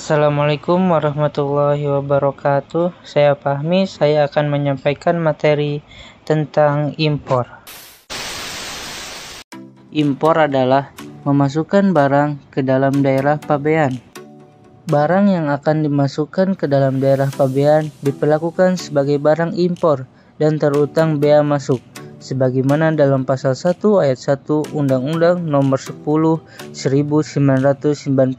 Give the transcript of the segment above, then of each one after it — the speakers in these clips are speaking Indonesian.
Assalamualaikum warahmatullahi wabarakatuh. Saya Fahmi, saya akan menyampaikan materi tentang impor. Impor adalah memasukkan barang ke dalam daerah pabean. Barang yang akan dimasukkan ke dalam daerah pabean diperlakukan sebagai barang impor dan terutang bea masuk, sebagaimana dalam pasal 1 ayat 1 Undang-Undang Nomor 10 1995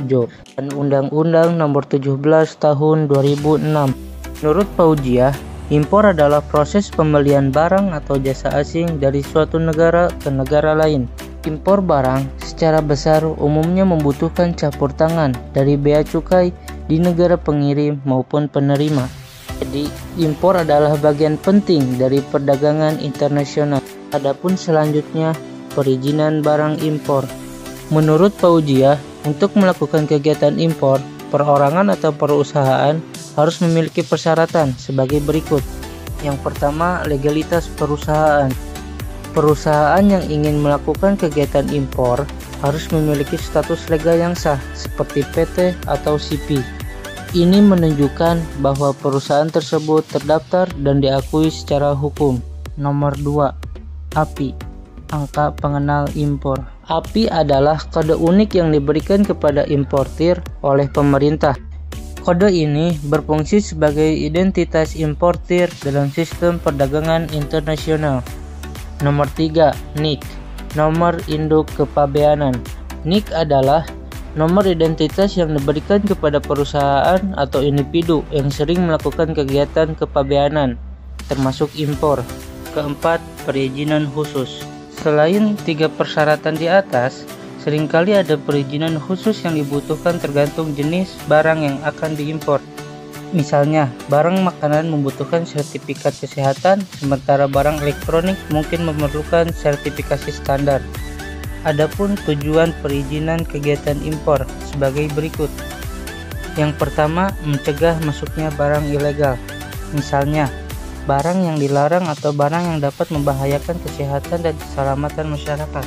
JOB dan Undang-Undang Nomor 17 Tahun 2006. Menurut Paujiah, impor adalah proses pembelian barang atau jasa asing dari suatu negara ke negara lain. Impor barang secara besar umumnya membutuhkan campur tangan dari bea cukai di negara pengirim maupun penerima. Jadi, impor adalah bagian penting dari perdagangan internasional. Adapun selanjutnya, perizinan barang impor. Menurut Paujiah, untuk melakukan kegiatan impor, perorangan atau perusahaan harus memiliki persyaratan sebagai berikut. Yang pertama, legalitas perusahaan. Perusahaan yang ingin melakukan kegiatan impor harus memiliki status legal yang sah, seperti PT atau CP. Ini menunjukkan bahwa perusahaan tersebut terdaftar dan diakui secara hukum. Nomor 2. API, angka pengenal impor. API adalah kode unik yang diberikan kepada importir oleh pemerintah. Kode ini berfungsi sebagai identitas importir dalam sistem perdagangan internasional. Nomor 3. NIK, nomor induk kepabeanan. NIK adalah nomor identitas yang diberikan kepada perusahaan atau individu yang sering melakukan kegiatan kepabeanan, termasuk impor. Keempat, perizinan khusus. Selain 3 persyaratan di atas, seringkali ada perizinan khusus yang dibutuhkan tergantung jenis barang yang akan diimpor. Misalnya, barang makanan membutuhkan sertifikat kesehatan, sementara barang elektronik mungkin memerlukan sertifikasi standar. Adapun tujuan perizinan kegiatan impor sebagai berikut. Yang pertama, mencegah masuknya barang ilegal. Misalnya, barang yang dilarang atau barang yang dapat membahayakan kesehatan dan keselamatan masyarakat.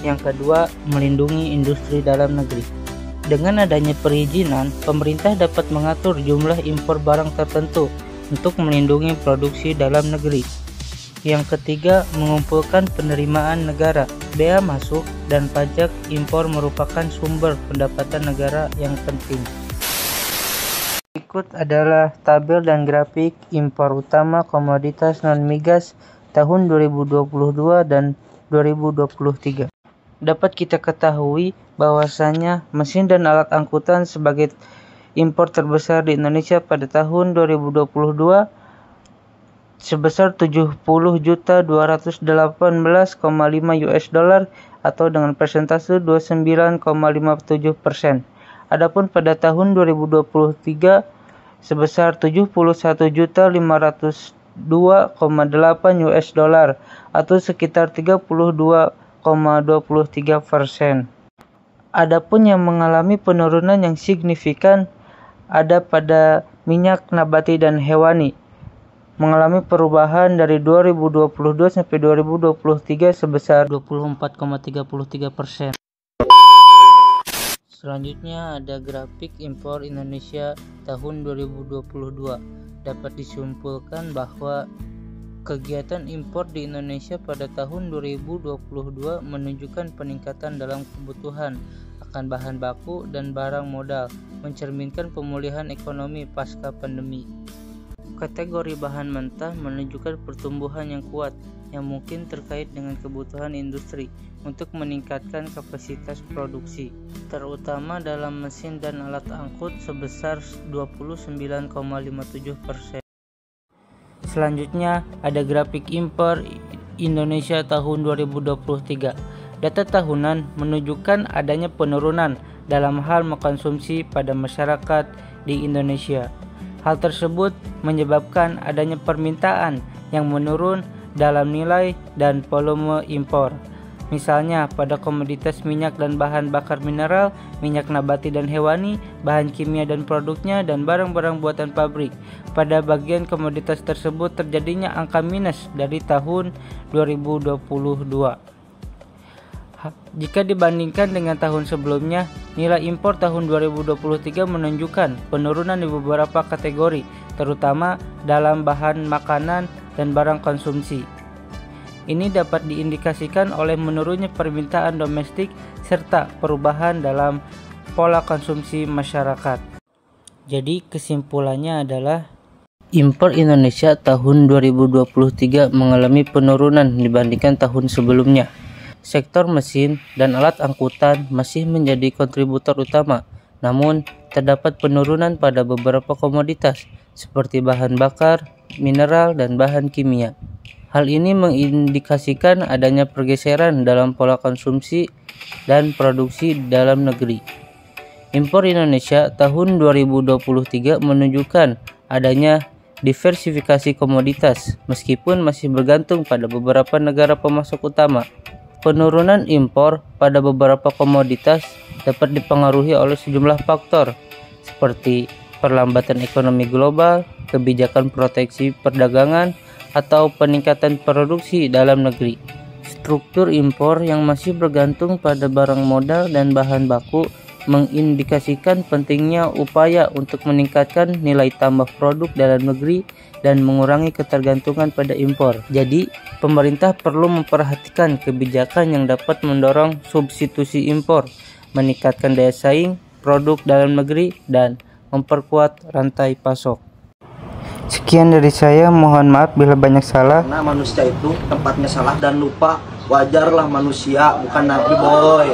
Yang kedua, melindungi industri dalam negeri. Dengan adanya perizinan, pemerintah dapat mengatur jumlah impor barang tertentu untuk melindungi produksi dalam negeri. Yang ketiga, mengumpulkan penerimaan negara. Bea masuk dan pajak impor merupakan sumber pendapatan negara yang penting. Berikut adalah tabel dan grafik impor utama komoditas non-migas tahun 2022 dan 2023. Dapat kita ketahui bahwasanya mesin dan alat angkutan sebagai impor terbesar di Indonesia pada tahun 2022 sebesar 70.218,5 US dollar atau dengan persentase 29,57%. Adapun pada tahun 2023 sebesar 71.502,8 US dollar atau sekitar 32,23%. Adapun yang mengalami penurunan yang signifikan ada pada minyak nabati dan hewani, mengalami perubahan dari 2022 sampai 2023 sebesar 24,33%. Selanjutnya ada grafik impor Indonesia tahun 2022. Dapat disimpulkan bahwa kegiatan impor di Indonesia pada tahun 2022 menunjukkan peningkatan dalam kebutuhan akan bahan baku dan barang modal, mencerminkan pemulihan ekonomi pasca pandemi. Kategori bahan mentah menunjukkan pertumbuhan yang kuat yang mungkin terkait dengan kebutuhan industri untuk meningkatkan kapasitas produksi, terutama dalam mesin dan alat angkut sebesar 29,57%. Selanjutnya ada grafik impor Indonesia tahun 2023. Data tahunan menunjukkan adanya penurunan dalam hal mengkonsumsi pada masyarakat di Indonesia. Hal tersebut menyebabkan adanya permintaan yang menurun dalam nilai dan volume impor. Misalnya pada komoditas minyak dan bahan bakar mineral, minyak nabati dan hewani, bahan kimia dan produknya, dan barang-barang buatan pabrik. Pada bagian komoditas tersebut terjadinya angka minus dari tahun 2022. Jika dibandingkan dengan tahun sebelumnya, nilai impor tahun 2023 menunjukkan penurunan di beberapa kategori, terutama dalam bahan makanan dan barang konsumsi. Ini dapat diindikasikan oleh menurunnya permintaan domestik serta perubahan dalam pola konsumsi masyarakat. Jadi kesimpulannya adalah impor Indonesia tahun 2023 mengalami penurunan dibandingkan tahun sebelumnya. Sektor mesin dan alat angkutan masih menjadi kontributor utama, namun terdapat penurunan pada beberapa komoditas seperti bahan bakar, mineral, dan bahan kimia. Hal ini mengindikasikan adanya pergeseran dalam pola konsumsi dan produksi dalam negeri. Impor Indonesia tahun 2023 menunjukkan adanya diversifikasi komoditas meskipun masih bergantung pada beberapa negara pemasok utama. Penurunan impor pada beberapa komoditas dapat dipengaruhi oleh sejumlah faktor seperti perlambatan ekonomi global, kebijakan proteksi perdagangan, atau peningkatan produksi dalam negeri. Struktur impor yang masih bergantung pada barang modal dan bahan baku mengindikasikan pentingnya upaya untuk meningkatkan nilai tambah produk dalam negeri dan mengurangi ketergantungan pada impor. Jadi, pemerintah perlu memperhatikan kebijakan yang dapat mendorong substitusi impor, meningkatkan daya saing produk dalam negeri, dan memperkuat rantai pasok. Sekian dari saya, mohon maaf bila banyak salah. Karena manusia itu tempatnya salah dan lupa, wajarlah manusia, bukan nabi boy.